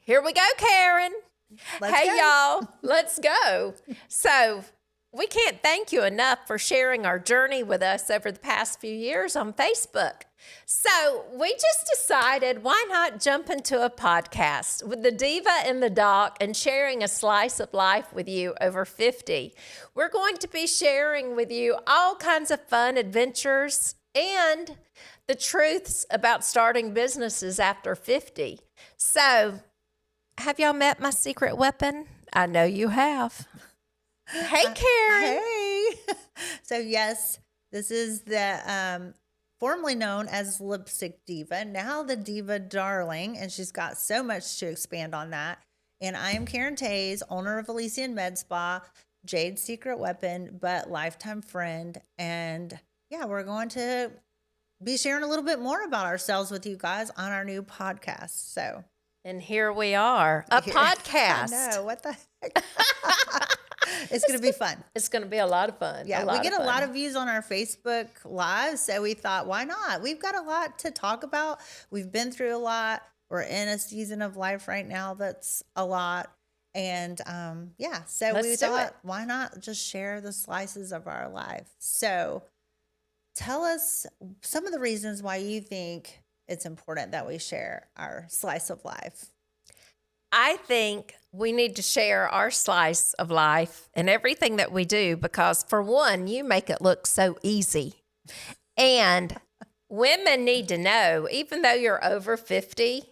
Here we go, Karen. Let's go. Y'all, let's go. So we can't thank you enough for sharing our journey with us over the past few years on Facebook. So we just decided, why not jump into a podcast with the Diva and the Doc and sharing a slice of life with you over 50. We're going to be sharing with you all kinds of fun adventures and the truths about starting businesses after 50. So, have y'all met my secret weapon? I know you have. Hey, Karen. Hey. So, yes, this is the formerly known as Lipstick Diva, now the Diva Darling, and she's got so much to expand on that. And I am Karen Tays, owner of Elysian Med Spa, Jade's secret weapon, but lifetime friend. And yeah, we're going to be sharing a little bit more about ourselves with you guys on our new podcast. So, and here we are, a podcast. I know, what the heck? It's going to be fun. It's going to be a lot of fun. Yeah, we get a lot of views on our Facebook Live, so we thought, why not? We've got a lot to talk about. We've been through a lot. We're in a season of life right now that's a lot. And yeah, so we thought, why not just share the slices of our life? So tell us some of the reasons why you think it's important that we share our slice of life. I think we need to share our slice of life and everything that we do because, for one, you make it look so easy. And women need to know, even though you're over 50,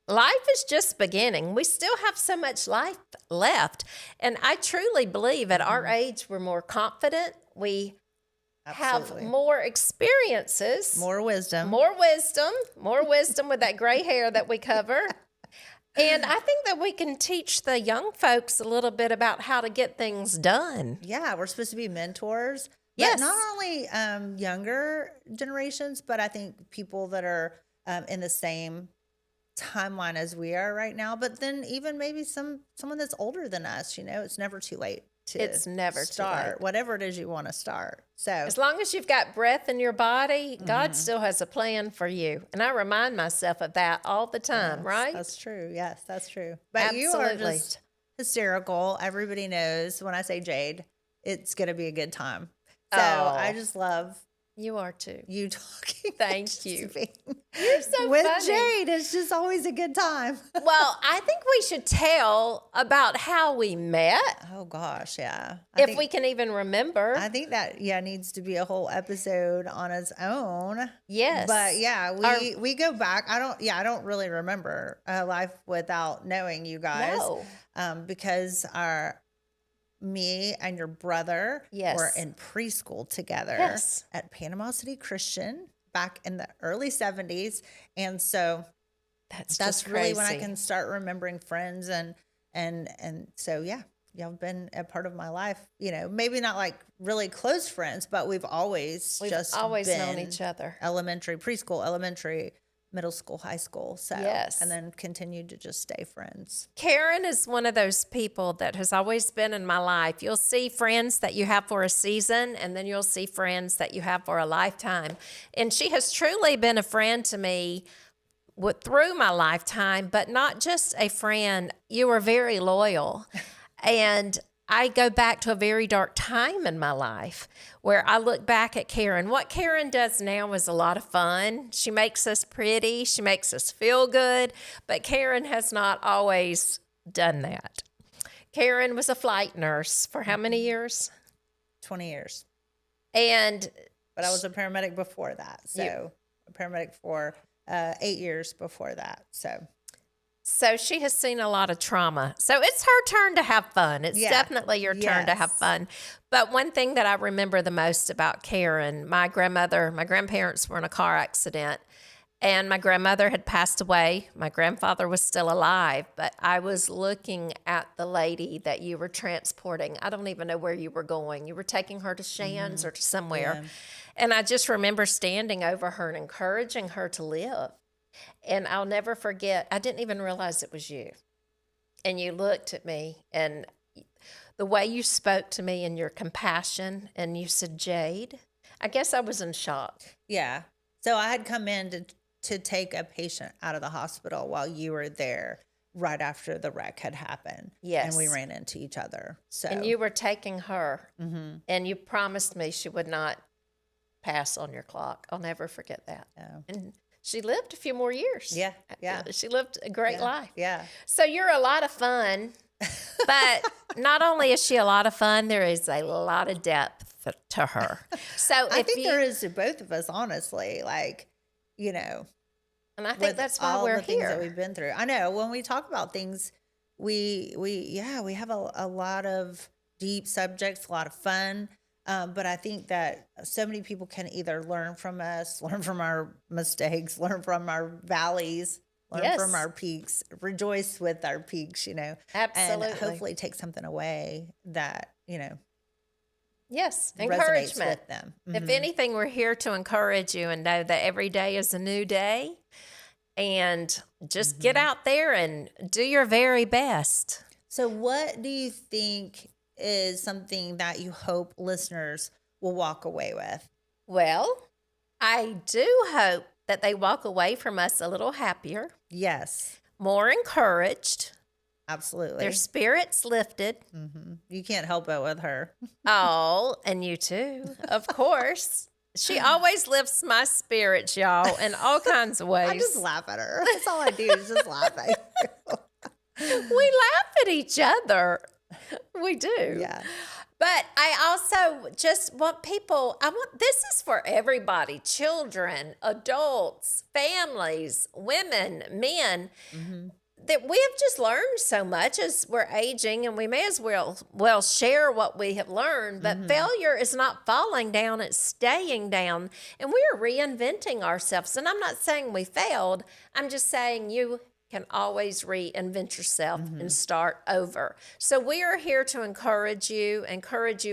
life is just beginning. We still have so much life left. And I truly believe at our age, we're more confident. We have more experiences. More wisdom with that gray hair that we cover. And I think that we can teach the young folks a little bit about how to get things done. Yeah, we're supposed to be mentors. Yes. But not only younger generations, but I think people that are in the same timeline as we are right now. But then even maybe someone that's older than us, it's never too late to start whatever it is you want to start. So as long as you've got breath in your body, God still has a plan for you. And I remind myself of that all the time, right? That's true. Yes, that's true. But Absolutely. You are just hysterical. Everybody knows when I say Jade, it's going to be a good time. So I just love you are too. You talking. Thank you. You're so with funny. Jade, it's just always a good time. Well, I think we should tell about how we met. Oh gosh, yeah. If we can even remember. I think that needs to be a whole episode on its own. Yes. But yeah, we go back. I don't really remember a life without knowing you guys. No. Because me and your brother were in preschool together at Panama City Christian back in the early 70s. And so that's really when I can start remembering friends and so yeah, y'all have been a part of my life, maybe not like really close friends, but we've always known each other. Preschool, middle school, high school. So, and then continued to just stay friends. Karen is one of those people that has always been in my life. You'll see friends that you have for a season, and then you'll see friends that you have for a lifetime. And she has truly been a friend to me through my lifetime, but not just a friend. You were very loyal. And I go back to a very dark time in my life where I look back at Karen. What Karen does now is a lot of fun. She makes us pretty. She makes us feel good. But Karen has not always done that. Karen was a flight nurse for how many years? 20 years. But I was a paramedic before that. So a paramedic for 8 years before that. So she has seen a lot of trauma. So it's her turn to have fun. It's definitely your turn to have fun. But one thing that I remember the most about Karen, my grandparents were in a car accident, and my grandmother had passed away. My grandfather was still alive, but I was looking at the lady that you were transporting. I don't even know where you were going. You were taking her to Shands or to somewhere. Yeah. And I just remember standing over her and encouraging her to live. And I'll never forget, I didn't even realize it was you. And you looked at me, and the way you spoke to me and your compassion, and you said, Jade, I guess I was in shock. Yeah. So I had come in to take a patient out of the hospital while you were there right after the wreck had happened. Yes. And we ran into each other. So, and you were taking her, and you promised me she would not pass on your clock. I'll never forget that. Yeah. And she lived a few more years. Yeah. Yeah. She lived a great life. Yeah. So you're a lot of fun, but not only is she a lot of fun, there is a lot of depth to her. So I think there is to both of us, honestly, like, you know, and I think that's why we're things that here. we've been through. I know when we talk about things, we have a lot of deep subjects, a lot of fun. But I think that so many people can either learn from us, learn from our mistakes, learn from our valleys, learn from our peaks, rejoice with our peaks, you know. Absolutely. And hopefully take something away that, you know, yes, resonates encouragement. with them. If anything, we're here to encourage you and know that every day is a new day. And just get out there and do your very best. So what do you think is something that you hope listeners will walk away with? Well, I do hope that they walk away from us a little happier. Yes. More encouraged. Absolutely. Their spirits lifted. You can't help it with her. Oh, and you too, of course. She always lifts my spirits, y'all, in all kinds of ways. I just laugh at her. That's all I do is just laugh at you. We laugh at each other. We do. Yeah. But I also just want this is for everybody, children, adults, families, women, men, that we have just learned so much as we're aging, and we may as well share what we have learned. But failure is not falling down, it's staying down. And we are reinventing ourselves. And I'm not saying we failed. I'm just saying you can always reinvent yourself and start over. So we are here to encourage you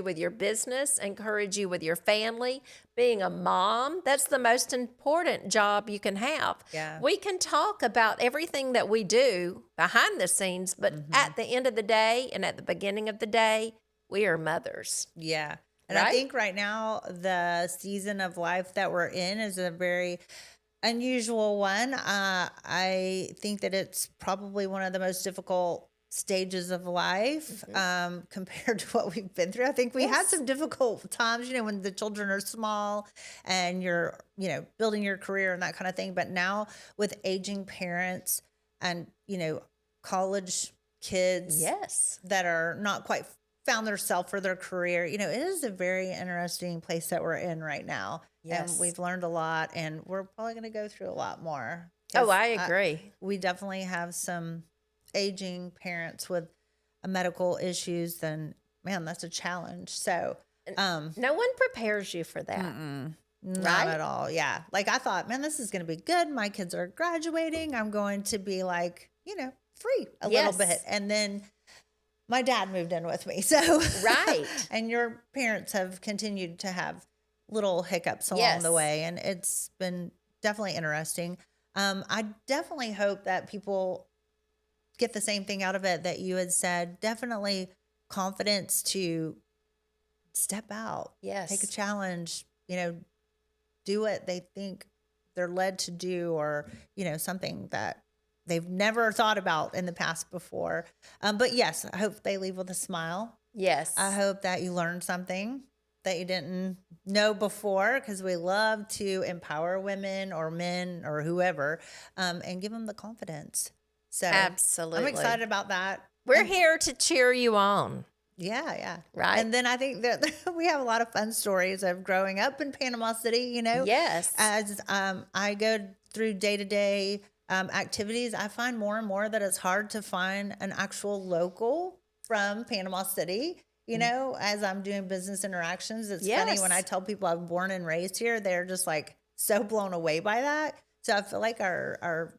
with your business, encourage you with your family. Being a mom, that's the most important job you can have. Yeah. We can talk about everything that we do behind the scenes, but at the end of the day and at the beginning of the day, we are mothers. Yeah. And Right? I think right now, the season of life that we're in is a very unusual one. I think that it's probably one of the most difficult stages of life compared to what we've been through. I think we had some difficult times, you know, when the children are small and you're, you know, building your career and that kind of thing. But now with aging parents and, you know, college kids that are not quite found their self or their career, you know, it is a very interesting place that we're in right now. And we've learned a lot, and we're probably going to go through a lot more. Oh, I agree. We definitely have some aging parents with medical issues, then man, that's a challenge. So no one prepares you for that. Not at all. Yeah. Like I thought, man, this is going to be good. My kids are graduating. I'm going to be like, you know, free a little bit. And then my dad moved in with me. So, and your parents have continued to have little hiccups along the way. And it's been definitely interesting. I definitely hope that people get the same thing out of it that you had said. Definitely confidence to step out, take a challenge, you know, do what they think they're led to do, or, you know, something that they've never thought about in the past before. But yes, I hope they leave with a smile. Yes. I hope that you learned something that you didn't know before, because we love to empower women or men or whoever, and give them the confidence. So absolutely, I'm excited about that. We're here to cheer you on. Yeah. Right. And then I think that we have a lot of fun stories of growing up in Panama City, you know. Yes. As I go through day-to-day activities, I find more and more that it's hard to find an actual local from Panama City. You know, as I'm doing business interactions, it's funny when I tell people I'm born and raised here, they're just like so blown away by that. So I feel like our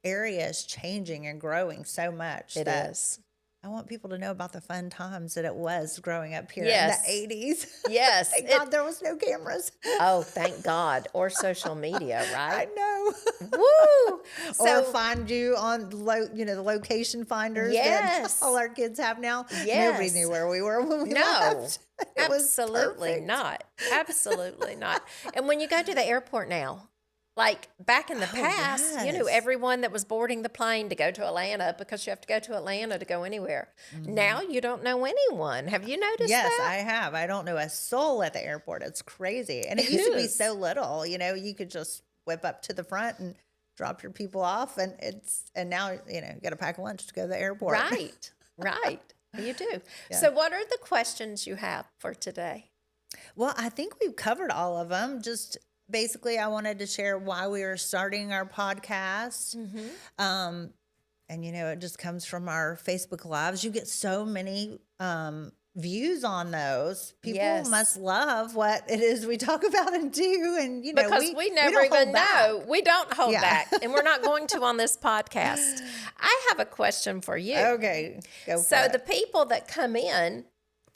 area is changing and growing so much. It is. I want people to know about the fun times that it was growing up here in the 80s. Yes. Thank God there was no cameras. Oh, thank God. Or social media, right? I know. Woo! Or find you on, the location finders that all our kids have now. Nobody knew where we were when we left. Absolutely not. Absolutely not. And when you go to the airport now, Like back in the past, yes. everyone that was boarding the plane to go to Atlanta, because you have to go to Atlanta to go anywhere. Now you don't know anyone. Have you noticed Yes, that? I have. I don't know a soul at the airport. It's crazy. And it It used to be is. so little, you could just whip up to the front and drop your people off and now, you got to pack a lunch to go to the airport. Right, right. You do. Yeah. So what are the questions you have for today? Well, I think we've covered all of them. Just basically, I wanted to share why we are starting our podcast. And, it just comes from our Facebook Lives. You get so many views on those. People Yes. must love what it is we talk about and do. And, Because we never don't hold even know. back. We don't hold Yeah. back. And we're not going to on this podcast. I have a question for you. Okay. Go for So it. the people that come in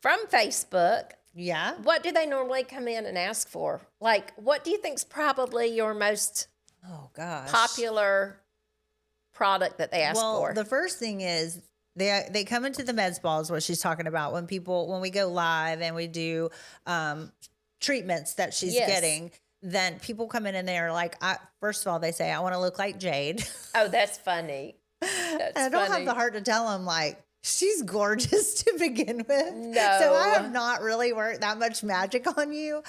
from Facebook, Yeah. what do they normally come in and ask for? Like, what do you think's probably your most Oh, gosh. popular product that they ask for? The first thing is they come into the med spa is what she's talking about when we go live and we do treatments that she's Yes. getting. Then people come in and they're like, first of all, they say, I want to look like Jade. Oh, that's funny. That's And I don't funny. have the heart to tell them like, she's gorgeous to begin with. No. So I have not really worked that much magic on you.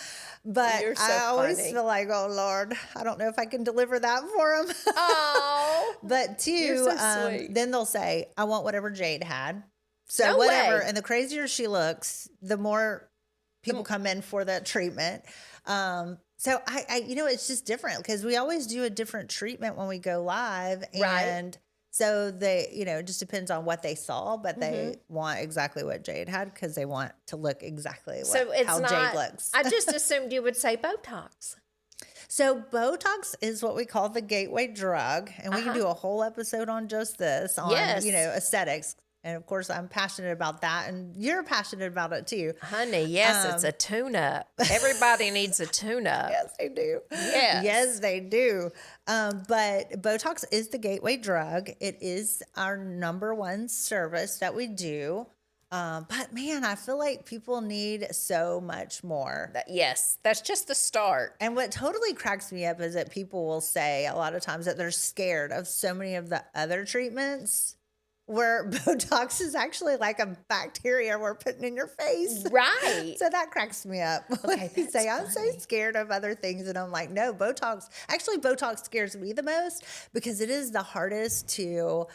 But You're so I always funny. feel like, oh Lord, I don't know if I can deliver that for them. Oh. But You're two, so sweet. then they'll say, I want whatever Jade had. So No whatever. way. And the crazier she looks, the more people come in for that treatment. So I it's just different because we always do a different treatment when we go live. Right. And so they, it just depends on what they saw, but they want exactly what Jade had because they want to look exactly So it's how not, Jade looks. I just assumed you would say Botox. So Botox is what we call the gateway drug, and we can Uh-huh. do a whole episode on just this, on Yes. aesthetics. And of course, I'm passionate about that, and you're passionate about it too. Honey, yes, it's a tune-up. Everybody needs a tune-up. Yes, they do. Yes. Yes, they do. But Botox is the gateway drug. It is our number one service that we do. But man, I feel like people need so much more. Yes, that's just the start. And what totally cracks me up is that people will say a lot of times that they're scared of so many of the other treatments where Botox is actually like a bacteria we're putting in your face. Right. So that cracks me up. When Okay, they that's say, I'm so funny. scared of other things. And I'm like, no, Botox scares me the most because it is the hardest to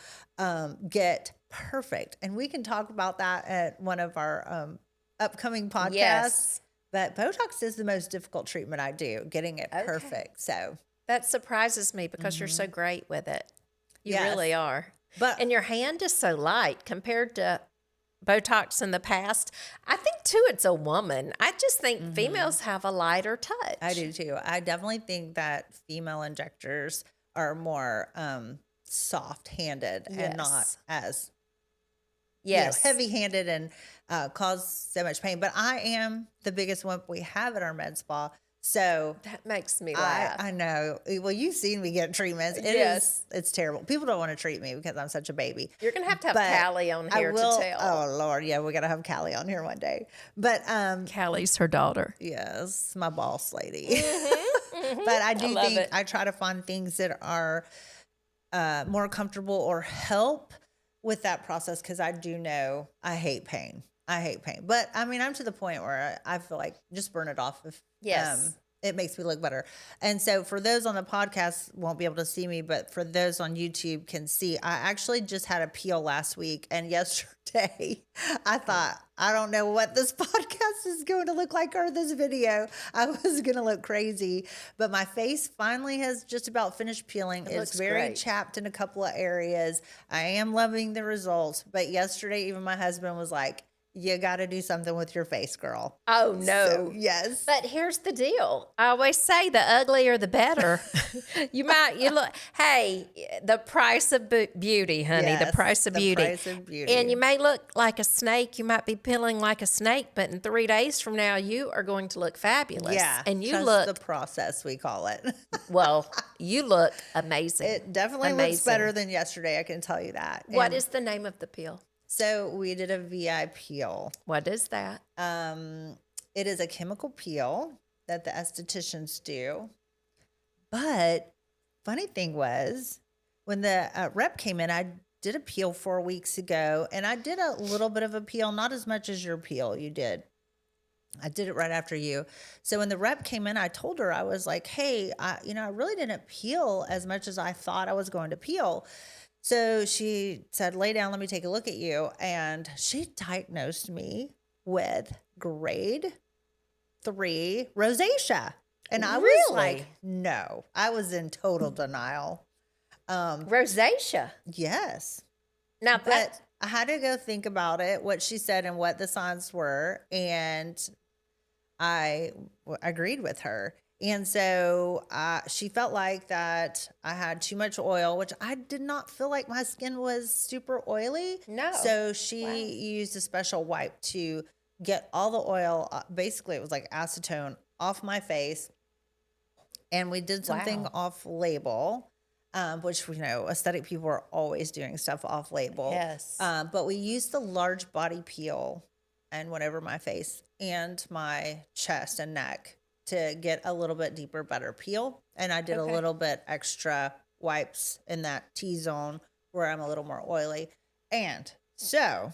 get perfect. And we can talk about that at one of our upcoming podcasts. Yes. But Botox is the most difficult treatment I do, getting it Okay. perfect. So, That surprises me because you're so great with it. You Yes. really are. but And your hand is so light compared to Botox in the past. I think, too, it's a woman. I just think females have a lighter touch. I do too. I definitely think that female injectors are more soft-handed and not Yes. as Yes. heavy-handed and cause so much pain. But I am the biggest wimp we have at our med spa. So That makes me laugh. I know. Well, you've seen me get treatments. Yes. It's terrible. People don't want to treat me because I'm such a baby. You're going to have But Callie on I here will, to tell. Oh Lord, yeah, we gotta have Callie on here one day. But Callie's her daughter. yes, my boss lady. Mm-hmm. But I do love think it. I try to find things that are more comfortable or help with that process because I do know I hate pain. But I mean, I'm to the point where I feel like just burn it off if Yes. it makes me look better. And so for those on the podcast won't be able to see me, but for those on YouTube can see, I actually just had a peel last week. And yesterday I thought, I don't know what this podcast is going to look like or this video. I was going to look crazy, but my face finally has just about finished peeling. It It's looks very great. chapped in a couple of areas. I am loving the results, but yesterday even my husband was like, you got to do something with your face, girl. Oh, no. So, yes. But here's the deal. I always say the uglier the better. you look, hey, the price of beauty, honey, the Yes, price of the beauty. price of beauty. And you may look like a snake. You might be peeling like a snake, but in 3 days from now, you are going to look fabulous. Yeah, And you trust look, the process, we call it. well, you look amazing. It definitely looks Amazing. better than yesterday, I can tell you that. What And is the name of the peel? so we did a VI peel. What is that? It is a chemical peel that the estheticians do. But funny thing was, when the rep came in, I did a peel 4 weeks ago, and I did a little bit of a peel, not as much as your peel you did. I did it right after you. So when the rep came in, I told her, I was like, hey, I really didn't peel as much as I thought I was going to peel. So she said, lay down, let me take a look at you. And she diagnosed me with grade 3 rosacea. And I was like, no, I was in total denial. Rosacea? Yes. Now, but I had to go think about it, what she said and what the signs were. And I agreed with her. And so she felt like that I had too much oil, which I did not feel like my skin was super oily. No. So she used a special wipe to get all the oil, basically it was like acetone, off my face. And we did something off label, which, aesthetic people are always doing stuff off label. Yes. But we used the large body peel and went over my face and my chest and neck to get a little bit deeper, better peel. And I did a little bit extra wipes in that T-zone where I'm a little more oily. And so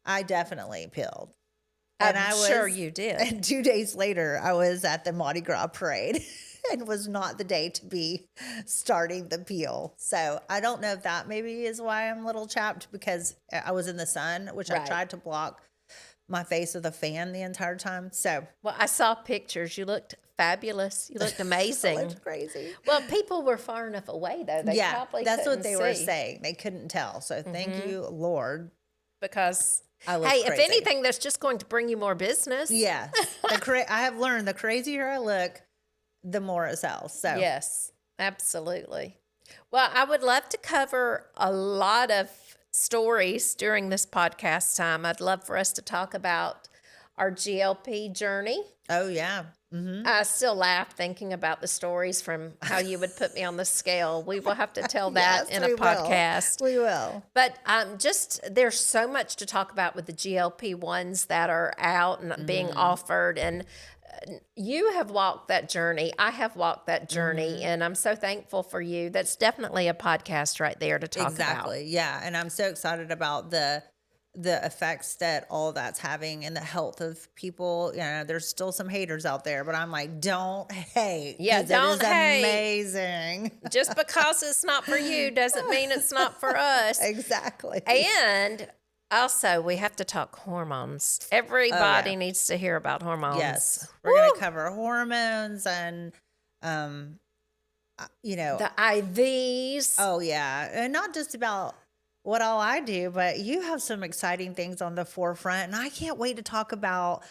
I definitely peeled. And I'm sure you did. And 2 days later, I was at the Mardi Gras parade and was not the day to be starting the peel. So I don't know if that maybe is why I'm a little chapped, because I was in the sun, which I tried to block my face with a fan the entire time. So, well, I saw pictures. You looked fabulous. You looked amazing. I looked crazy. Well, people were far enough away, though. They probably that's what they were see. saying. They couldn't tell. So thank you, Lord. Because, I look hey, crazy. if anything, that's just going to bring you more business. Yes. I have learned the crazier I look, the more it sells. So yes, absolutely. Well, I would love to cover a lot of stories during this podcast time. I'd love for us to talk about our GLP journey. Oh, yeah. Mm-hmm. I still laugh thinking about the stories from how you would put me on the scale. We will have to tell that in a podcast. We will. But there's so much to talk about with the GLP-1s that are out and being offered. And you have walked that journey. I have walked that journey. And I'm so thankful for you. That's definitely a podcast right there to talk about. Exactly. Yeah. And I'm so excited about the effects that all that's having and the health of people. There's still some haters out there, but I'm like, don't hate. Yeah, don't hate. Amazing. Just because it's not for you doesn't mean it's not for us. Exactly. And also, we have to talk hormones. Everybody needs to hear about hormones. Yes. We're going to cover hormones and, the IVs. Oh, yeah. And not just about what all I do, but you have some exciting things on the forefront. And I can't wait to talk about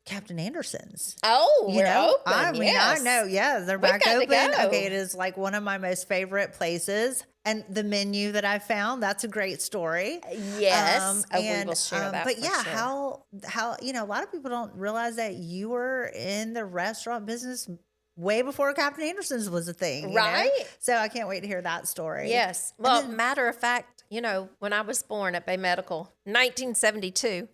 Captain Anderson's. Oh, we're open. I mean, yes. I know. Yeah, they're back open. Okay, it is like one of my most favorite places. And the menu that I found, that's a great story. Yes. We will share that. But yeah, sure. how a lot of people don't realize that you were in the restaurant business way before Captain Anderson's was a thing. Right. So I can't wait to hear that story. Yes. Well, matter of fact, when I was born at Bay Medical, 1972,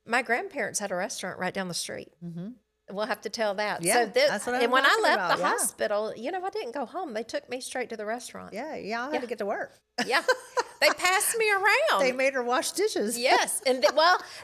my grandparents had a restaurant right down the street. Mm-hmm. We'll have to tell that. Yeah, so that's what I'm and when I left about. the hospital, I didn't go home. They took me straight to the restaurant. Yeah, I had to get to work. Yeah. They passed me around. They made her wash dishes. Yes. And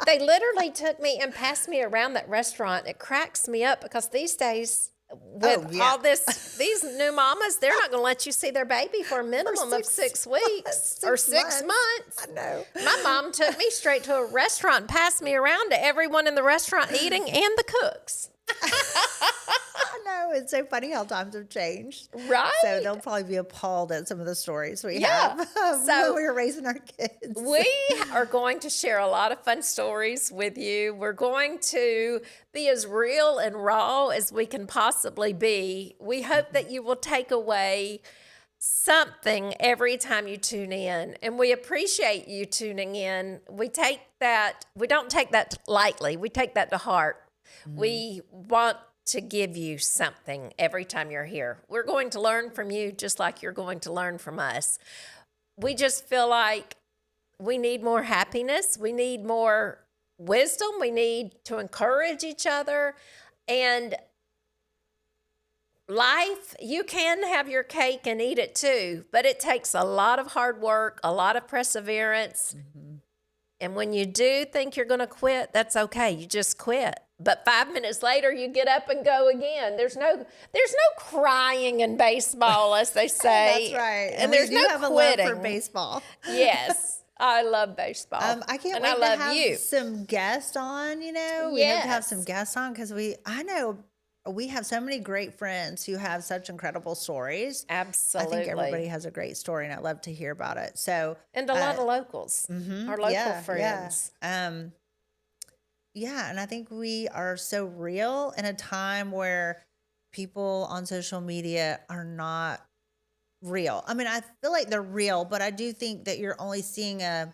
they literally took me and passed me around that restaurant. It cracks me up because these days, with all these new mamas, they're not going to let you see their baby for a minimum of 6 weeks or 6 months. I know. My mom took me straight to a restaurant and passed me around to everyone in the restaurant eating and the cooks. I know. It's so funny how times have changed. Right. So they'll probably be appalled at some of the stories we have when we were raising our kids. We are going to share a lot of fun stories with you. We're going to be as real and raw as we can possibly be. We hope that you will take away something every time you tune in, and we appreciate you tuning in. We don't take that lightly. We take that to heart. We want to give you something every time you're here. We're going to learn from you just like you're going to learn from us. We just feel like we need more happiness. We need more wisdom. We need to encourage each other. And life, you can have your cake and eat it too, but it takes a lot of hard work, a lot of perseverance. And when you do think you're going to quit, that's okay. You just quit. But 5 minutes later, you get up and go again. There's no crying in baseball, as they say. That's right. And there's no have quitting. a love for baseball. Yes. I love baseball. I can't and wait I to love have you. some guests on, We have to have some guests on because I know we have so many great friends who have such incredible stories. Absolutely. I think everybody has a great story, and I love to hear about it. So, and a lot of locals, our local friends. Yeah, and I think we are so real in a time where people on social media are not real. I mean, I feel like they're real, but I do think that you're only seeing a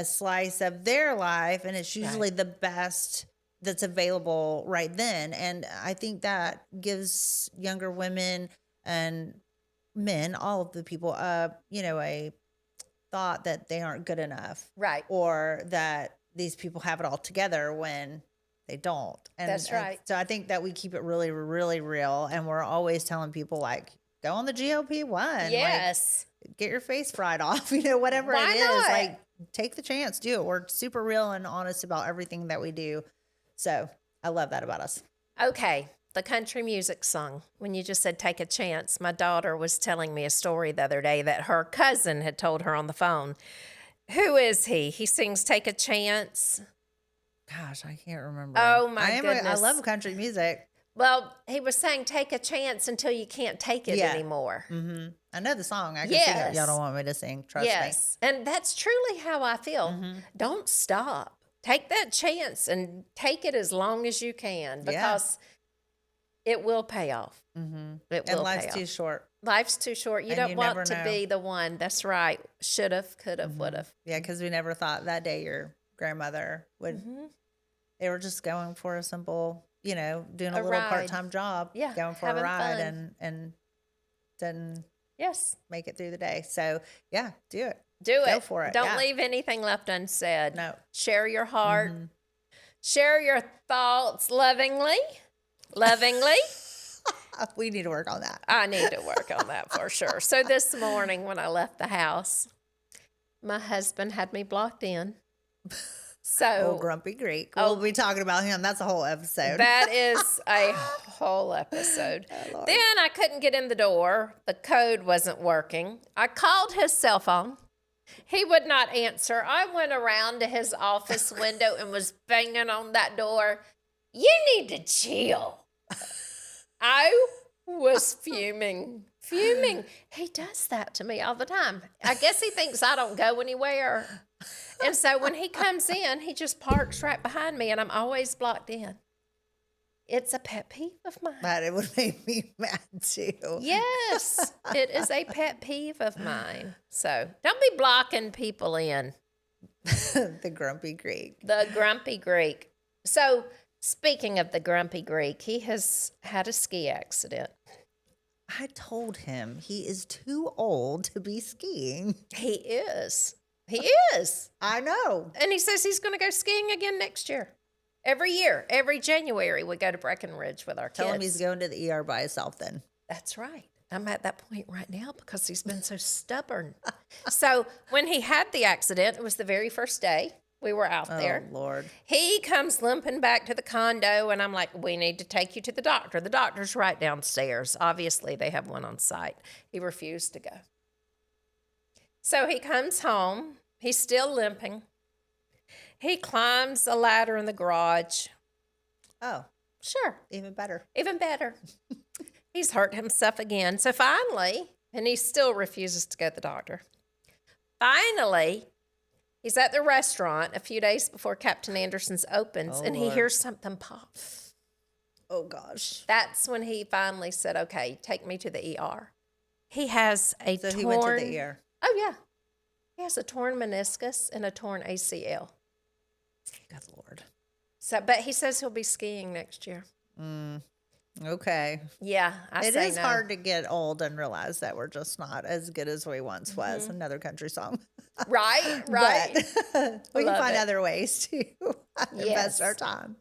slice of their life, and it's usually the best that's available right then. And I think that gives younger women and men, all of the people, a thought that they aren't good enough. Right. Or that these people have it all together when they don't. And that's right. So I think that we keep it really, really real. And we're always telling people, like, go on the GLP-1. Yes. Like, get your face fried off, whatever Why it is. not? Like, take the chance, do it. We're super real and honest about everything that we do. So I love that about us. Okay. The country music song. When you just said take a chance, my daughter was telling me a story the other day that her cousin had told her on the phone. Who is he? He sings Take a Chance. Gosh, I can't remember. Oh, my goodness. I love country music. Well, he was saying take a chance until you can't take it anymore. Mm-hmm. I know the song. I can sing it. Y'all don't want me to sing. Trust me. And that's truly how I feel. Don't stop. Take that chance and take it as long as you can because it will pay off. It will pay off. And life's too short. Life's too short. You don't want to be the one. That's right. Should have, could have, would have. Yeah, because we never thought that day your grandmother would. They were just going for a simple, doing a little part-time job. Yeah, going for a ride and didn't make it through the day. So yeah, do it. Go for it. Don't leave anything left unsaid. No. Share your heart. Share your thoughts lovingly. Lovingly. We need to work on that. I need to work on that for sure. So this morning when I left the house, my husband had me blocked in. So Old Grumpy Greek. We'll be talking about him. That's a whole episode. That is a whole episode. Oh, then I couldn't get in the door. The code wasn't working. I called his cell phone. He would not answer. I went around to his office window and was banging on that door. You need to chill. I was fuming. He does that to me all the time. I guess he thinks I don't go anywhere. And so when he comes in, he just parks right behind me, and I'm always blocked in. It's a pet peeve of mine. But it would make me mad too. Yes, it is a pet peeve of mine. So don't be blocking people in. The Grumpy Greek. The Grumpy Greek. So speaking of the Grumpy Greek, he has had a ski accident. I told him he is too old to be skiing. He is. I know. And he says he's going to go skiing again next year. Every year, every January, we go to Breckenridge with our kids. Tell him he's going to the ER by himself then. That's right. I'm at that point right now because he's been so stubborn. So when he had the accident, it was the very first day we were out there. Oh, Lord. He comes limping back to the condo, and I'm like, we need to take you to the doctor. The doctor's right downstairs. Obviously, they have one on site. He refused to go. So he comes home. He's still limping. He climbs a ladder in the garage. Oh, sure. Even better. Even better. He's hurt himself again. So finally, and he still refuses to go to the doctor. Finally, he's at the restaurant a few days before Captain Anderson's opens, and he hears something pop. Oh, gosh. That's when he finally said, okay, take me to the ER. He has a torn... So he went to the ER. Oh, yeah. He has a torn meniscus and a torn ACL. Good Lord. So, but he says he'll be skiing next year. Okay. Yeah, It is hard to get old and realize that we're just not as good as we once was. Another country song. Right. But we can find it. other ways to invest our time.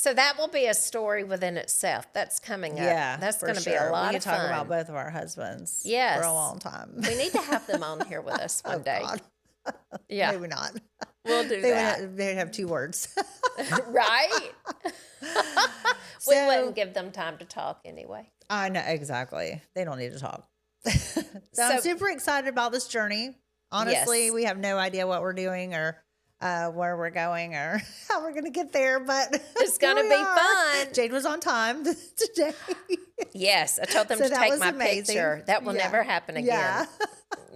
So that will be a story within itself. That's coming up. Yeah, That's for going to be sure. a lot We of could fun. talk about both of our husbands Yes. for a long time. We need to have them on here with us one day. God. Yeah. Maybe not. We'll do that. They'd have 2 words. Right? We wouldn't give them time to talk anyway. I know, exactly. They don't need to talk. So I'm super excited about this journey. Honestly, Yes. we have no idea what we're doing or where we're going or how we're going to get there, but It's going to be fun. Jade was on time today. Yes, I told them So to that take was my amazing. picture. That will never happen again. Yeah.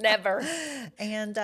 Never. And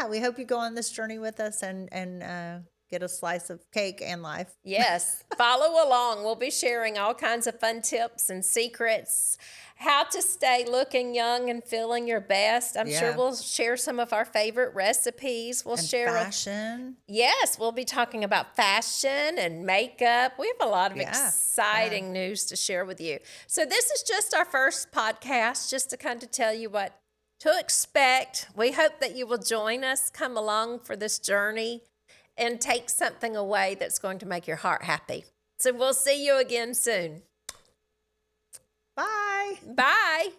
we hope you go on this journey with us and get a slice of cake and life. Yes. Follow along. We'll be sharing all kinds of fun tips and secrets, how to stay looking young and feeling your best. I'm sure we'll share some of our favorite recipes. We'll share fashion. Yes, we'll be talking about fashion and makeup. We have a lot of exciting news to share with you. So this is just our first podcast, just to kind of tell you what to expect. We hope that you will join us, come along for this journey, and take something away that's going to make your heart happy. So we'll see you again soon. Bye. Bye.